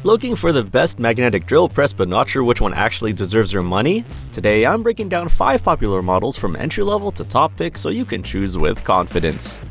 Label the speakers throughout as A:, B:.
A: Looking for the best magnetic drill press but not sure which one actually deserves your money? Today I'm breaking down 5 popular models from entry level to top pick so you can choose with confidence.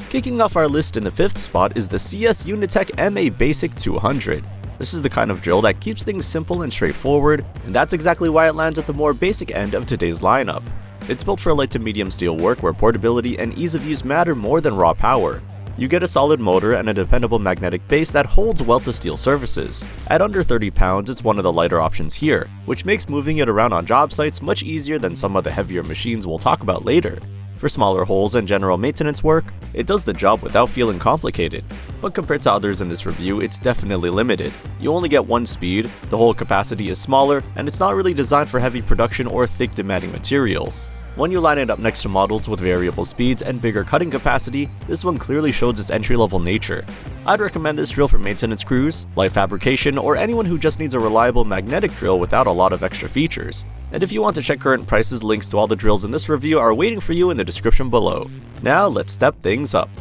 A: Kicking off our list in the 5th spot is the CS Unitec MABasic 200. This is the kind of drill that keeps things simple and straightforward, and that's exactly why it lands at the more basic end of today's lineup. It's built for light to medium steel work where portability and ease of use matter more than raw power. You get a solid motor and a dependable magnetic base that holds well to steel surfaces. At under 30 pounds, it's one of the lighter options here, which makes moving it around on job sites much easier than some of the heavier machines we'll talk about later. For smaller holes and general maintenance work, it does the job without feeling complicated. But compared to others in this review, it's definitely limited. You only get one speed, the hole capacity is smaller, and it's not really designed for heavy production or thick demanding materials. When you line it up next to models with variable speeds and bigger cutting capacity, this one clearly shows its entry-level nature. I'd recommend this drill for maintenance crews, light fabrication, or anyone who just needs a reliable magnetic drill without a lot of extra features. And if you want to check current prices, links to all the drills in this review are waiting for you in the description below. Now let's step things up.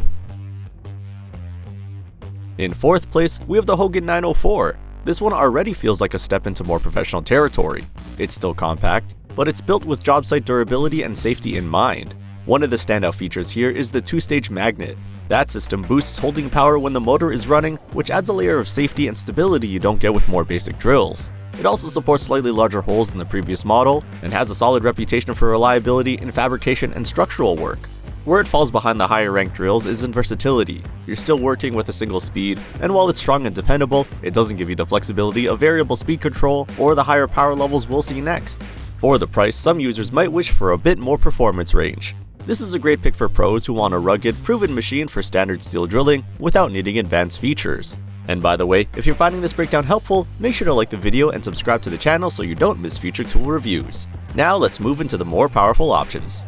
A: In 4th place, we have the Hougen 904. This one already feels like a step into more professional territory. It's still compact, but it's built with job site durability and safety in mind. One of the standout features here is the 2-stage magnet. That system boosts holding power when the motor is running, which adds a layer of safety and stability you don't get with more basic drills. It also supports slightly larger holes than the previous model, and has a solid reputation for reliability in fabrication and structural work. Where it falls behind the higher ranked drills is in versatility. You're still working with a single speed, and while it's strong and dependable, it doesn't give you the flexibility of variable speed control or the higher power levels we'll see next. For the price, some users might wish for a bit more performance range. This is a great pick for pros who want a rugged, proven machine for standard steel drilling without needing advanced features. And by the way, if you're finding this breakdown helpful, make sure to like the video and subscribe to the channel so you don't miss future tool reviews. Now let's move into the more powerful options.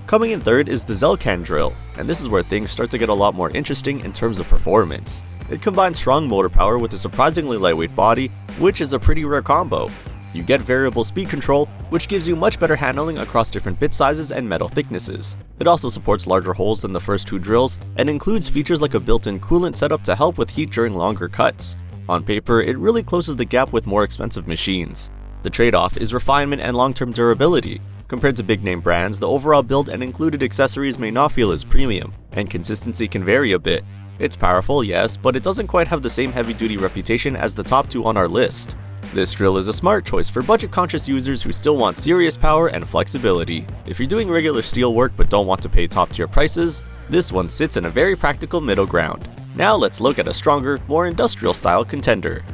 A: Coming in 3rd is the ZELCAN drill, and this is where things start to get a lot more interesting in terms of performance. It combines strong motor power with a surprisingly lightweight body, which is a pretty rare combo. You get variable speed control, which gives you much better handling across different bit sizes and metal thicknesses. It also supports larger holes than the first 2 drills, and includes features like a built-in coolant setup to help with heat during longer cuts. On paper, it really closes the gap with more expensive machines. The trade-off is refinement and long-term durability. Compared to big-name brands, the overall build and included accessories may not feel as premium, and consistency can vary a bit. It's powerful, yes, but it doesn't quite have the same heavy-duty reputation as the top 2 on our list. This drill is a smart choice for budget-conscious users who still want serious power and flexibility. If you're doing regular steel work but don't want to pay top-tier prices, this one sits in a very practical middle ground. Now let's look at a stronger, more industrial-style contender.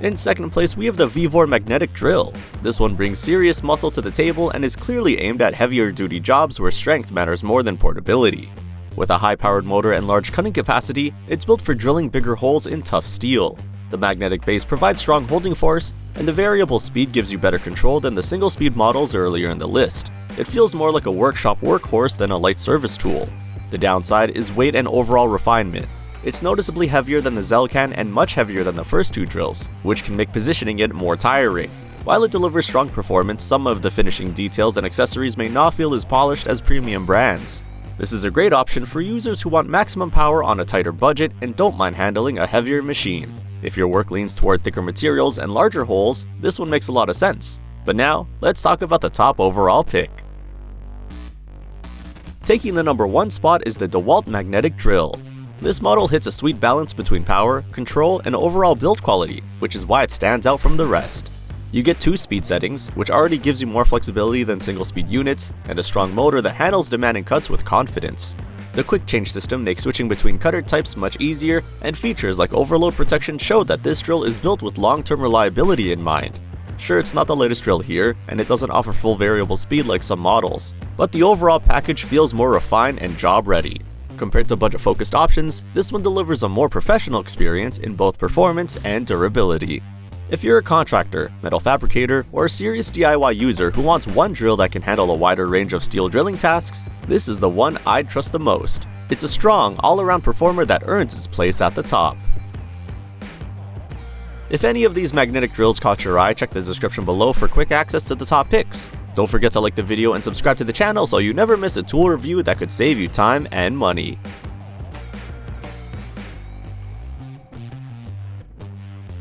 A: In 2nd place, we have the VEVOR magnetic drill. This one brings serious muscle to the table and is clearly aimed at heavier duty jobs where strength matters more than portability. With a high-powered motor and large cutting capacity, it's built for drilling bigger holes in tough steel. The magnetic base provides strong holding force, and the variable speed gives you better control than the single-speed models earlier in the list. It feels more like a workshop workhorse than a light service tool. The downside is weight and overall refinement. It's noticeably heavier than the ZELCAN and much heavier than the first 2 drills, which can make positioning it more tiring. While it delivers strong performance, some of the finishing details and accessories may not feel as polished as premium brands. This is a great option for users who want maximum power on a tighter budget and don't mind handling a heavier machine. If your work leans toward thicker materials and larger holes, this one makes a lot of sense. But now, let's talk about the top overall pick. Taking the number 1 spot is the DEWALT magnetic drill. This model hits a sweet balance between power, control, and overall build quality, which is why it stands out from the rest. You get 2 speed settings, which already gives you more flexibility than single-speed units, and a strong motor that handles demanding cuts with confidence. The quick change system makes switching between cutter types much easier, and features like overload protection show that this drill is built with long-term reliability in mind. Sure, it's not the latest drill here, and it doesn't offer full variable speed like some models, but the overall package feels more refined and job-ready. Compared to budget-focused options, this one delivers a more professional experience in both performance and durability. If you're a contractor, metal fabricator, or a serious DIY user who wants one drill that can handle a wider range of steel drilling tasks, this is the one I'd trust the most. It's a strong, all-around performer that earns its place at the top. If any of these magnetic drills caught your eye, check the description below for quick access to the top picks. Don't forget to like the video and subscribe to the channel so you never miss a tool review that could save you time and money.